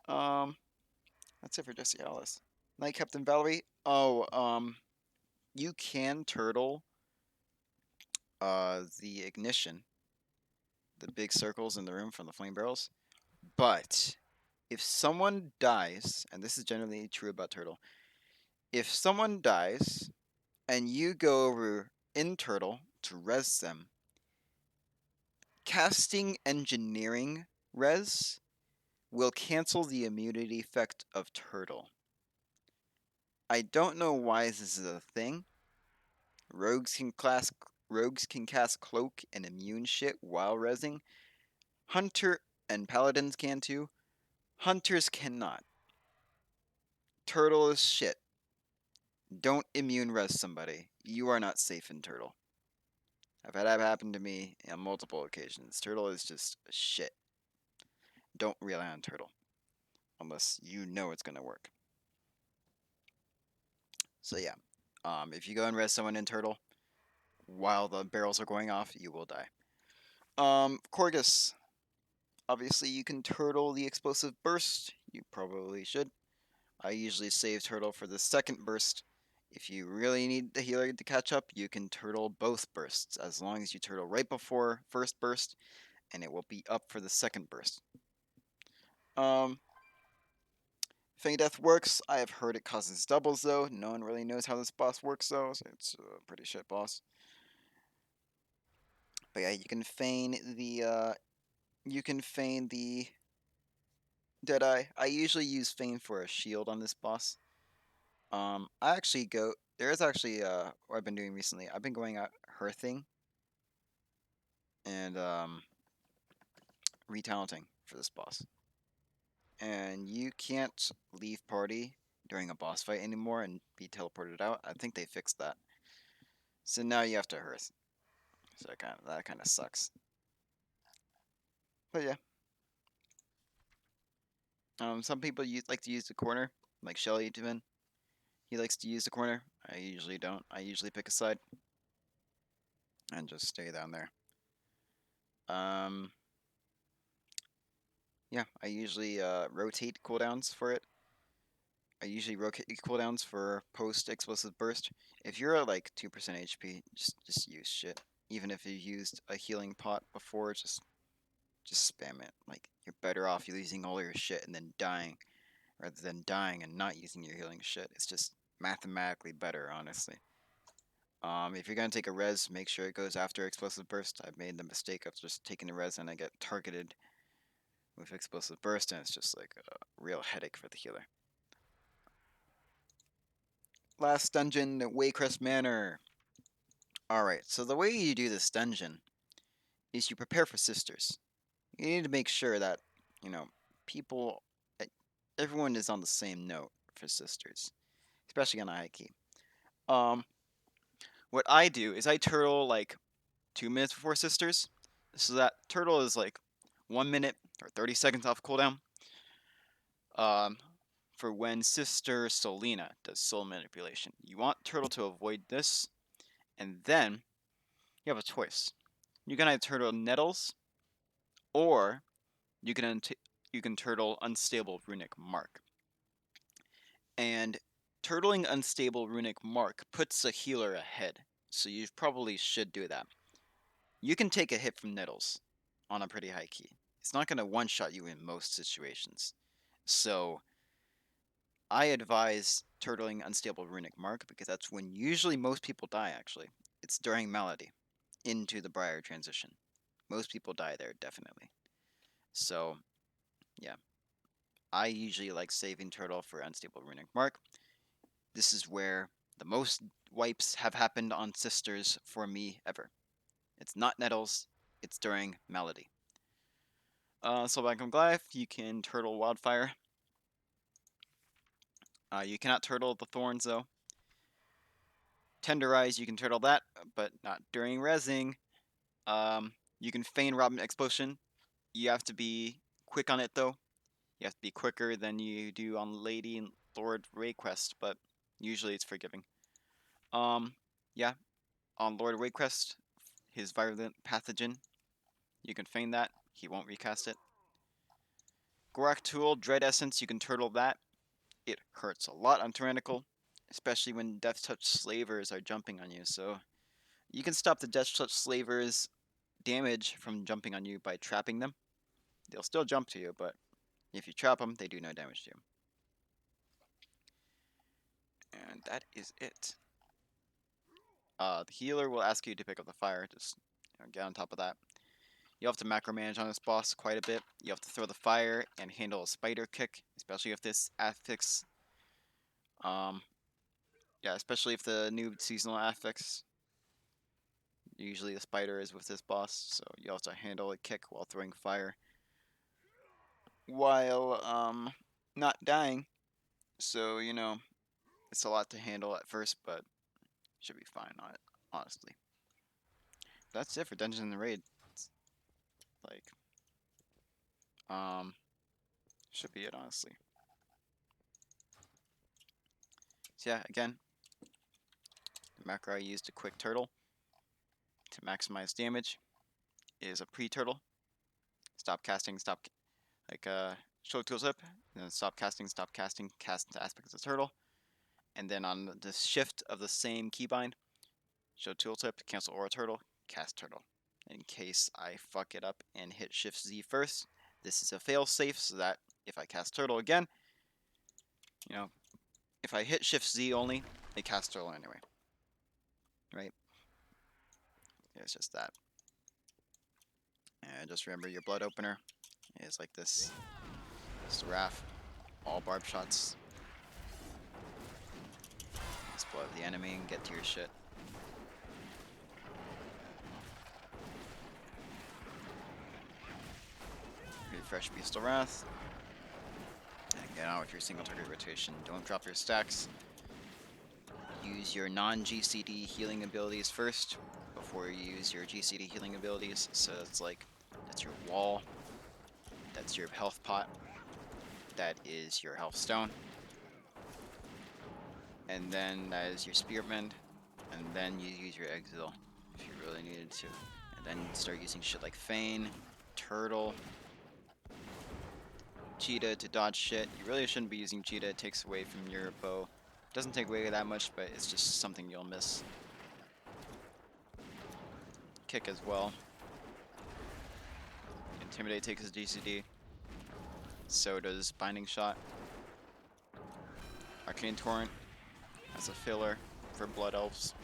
Um, that's it for Jesse Alice. Night Captain Valerie. Oh, you can turtle the ignition, the big circles in the room from the flame barrels. But if someone dies, and this is generally true about turtle, if someone dies and you go over in turtle to res them, casting engineering res will cancel the immunity effect of turtle. I don't know why this is a thing. Rogues can cast cloak and immune shit while resing. Hunter and paladins can too. Hunters cannot. Turtle is shit. Don't immune res somebody. You are not safe in turtle. I've had that happen to me on multiple occasions. Turtle is just shit. Don't rely on turtle unless you know it's gonna work. So yeah, if you go and res someone in turtle while the barrels are going off, you will die. Corgus. Obviously, you can turtle the explosive burst. You probably should. I usually save turtle for the second burst. If you really need the healer to catch up, you can turtle both bursts, as long as you turtle right before first burst, and it will be up for the second burst. Fang Death works. I have heard it causes doubles though. No one really knows how this boss works though, so it's a pretty shit boss. But yeah, you can feign the Deadeye. I usually use feign for a shield on this boss. I actually go. There is actually what I've been doing recently. I've been going out hearthing and retalenting for this boss. And you can't leave party during a boss fight anymore and be teleported out. I think they fixed that. So now you have to hearth. So that kind of sucks. But yeah, some people like to use the corner, like Shelly even. He likes to use the corner. I usually don't. I usually pick a side and just stay down there. Um, yeah, I usually rotate cooldowns for it. I usually rotate cooldowns for post explosive burst. If you're at like 2% HP, just use shit. Even if you used a healing pot before, just spam it. Like you're better off using all your shit and then dying, rather than dying and not using your healing shit. It's just mathematically better, honestly. If you're gonna take a res, make sure it goes after explosive burst. I've made the mistake of just taking a res and I get targeted with explosive burst, and it's just like a real headache for the healer. Last dungeon, Waycrest Manor. Alright, so the way you do this dungeon is you prepare for sisters. You need to make sure that, you know, people, everyone is on the same note for sisters, especially on a high key. What I do is I turtle like 2 minutes before sisters, so that turtle is like 1 minute or 30 seconds off cooldown. For when Sister Solina does soul manipulation, you want turtle to avoid this, and then you have a choice. You can either turtle Nettles, or you can turtle Unstable Runic Mark. And turtling Unstable Runic Mark puts a healer ahead, so you probably should do that. You can take a hit from Nettles on a pretty high key. It's not going to one-shot you in most situations. So I advise turtling Unstable Runic Mark because that's when usually most people die, actually. It's during Malady into the Briar transition. Most people die there, definitely. So, yeah. I usually like saving turtle for Unstable Runic Mark. This is where the most wipes have happened on sisters for me ever. It's not Nettles, it's during Malady. Soulbind from Goliath, you can turtle Wildfire. You cannot turtle the Thorns though. Tenderize, you can turtle that, but not during resing. You can feign Robin Explosion. You have to be quick on it though. You have to be quicker than you do on Lady and Lord Rayquest, but usually it's forgiving. Yeah, on Lord Rayquest, his Virulent Pathogen, you can feign that. He won't recast it. Gorak Tool, Dread Essence, you can turtle that. It hurts a lot on Tyrannical, especially when Death Touch Slavers are jumping on you, so you can stop the Death Touch Slavers' damage from jumping on you by trapping them. They'll still jump to you, but if you trap them, they do no damage to you. And that is it. The healer will ask you to pick up the fire, just get on top of that. You have to macromanage on this boss quite a bit. You have to throw the fire and handle a spider kick, especially if this affix. Um, yeah, especially if the new seasonal affix. Usually the spider is with this boss, so you have to handle a kick while throwing fire, while not dying. So it's a lot to handle at first, but should be fine on it, honestly. That's it for Dungeons and Raid. It's like um should be it, honestly. So yeah, again, the macro I used to quick turtle to maximize damage is a pre-turtle. Stop casting, like show tooltip, and then stop casting, cast aspects of the turtle. And then on the shift of the same keybind, show tooltip, cancel aura turtle, cast turtle. In case I fuck it up and hit shift Z first, this is a fail safe so that if I cast turtle again, if I hit shift Z only, it casts turtle anyway. Right? Yeah, it's just that. And just remember your blood opener is like this. It's the Wrath. All barb shots. Just blow up the enemy and get to your shit. Refresh Beastal Wrath. And get out with your single target rotation. Don't drop your stacks. Use your non-GCD healing abilities first before you use your GCD healing abilities. So it's like, that's your wall. That's your health pot. That is your health stone. And then that is your spearman. And then you use your exile if you really needed to. And then start using shit like Feign, Turtle, Cheetah to dodge shit. You really shouldn't be using Cheetah. It takes away from your bow. Doesn't take away that much, but it's just something you'll miss. Kick as well. Intimidate takes a GCD. So does Binding Shot. Arcane Torrent as a filler for Blood Elves.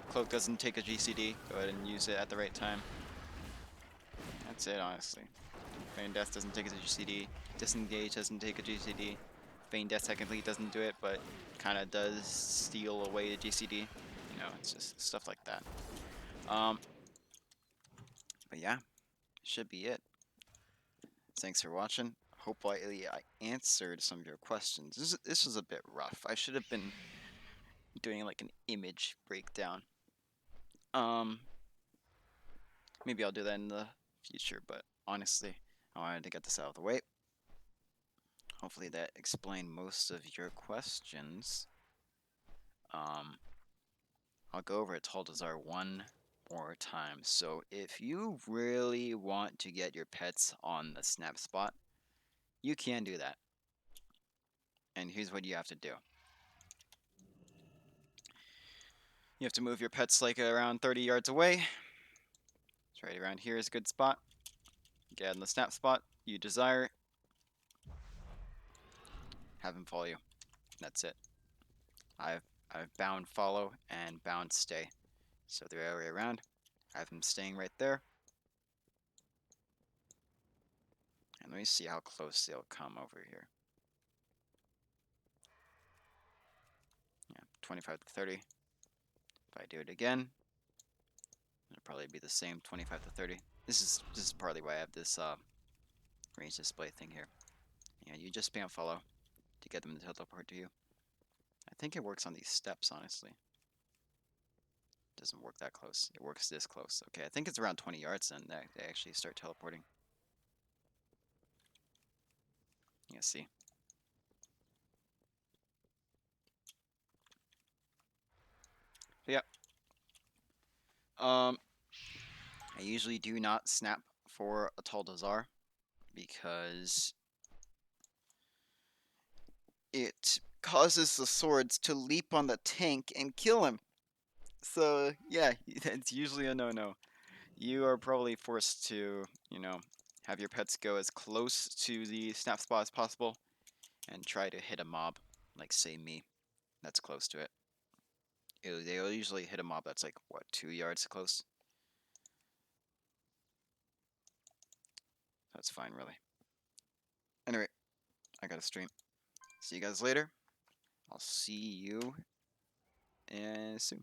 Cloak doesn't take a GCD. Go ahead and use it at the right time. That's it, honestly. Feign Death doesn't take a GCD. Disengage doesn't take a GCD. Feign Death technically doesn't do it, but kind of does steal away a GCD. It's just stuff like that. But yeah, should be it. Thanks for watching. Hopefully I answered some of your questions. This was a bit rough. I should have been doing like an image breakdown. Maybe I'll do that in the future, but honestly, I wanted to get this out of the way. Hopefully that explained most of your questions. I'll go over Taldazar one more time. So if you really want to get your pets on the snap spot, you can do that. And here's what you have to do. You have to move your pets like around 30 yards away. It's right around here is a good spot. Get in the snap spot you desire. Have him follow you. That's it. I've bound follow and bound stay. So the other way around. Have him staying right there. And let me see how close they'll come over here. Yeah, 25 to 30. If I do it again, it'll probably be the same 25 to 30. This is partly why I have this range display thing here. Yeah, you just spam follow to get them to teleport to you. I think it works on these steps, honestly. It doesn't work that close. It works this close. Okay, I think it's around 20 yards then that they actually start teleporting. Yeah, see. So yeah. I usually do not snap for a Taldazar because it causes the swords to leap on the tank and kill him. So yeah, it's usually a no-no. You are probably forced to, have your pets go as close to the snap spot as possible and try to hit a mob, like say me, that's close to it. They'll usually hit a mob that's like, what, 2 yards close? That's fine, really. Anyway, I gotta stream. See you guys later. I'll see you soon.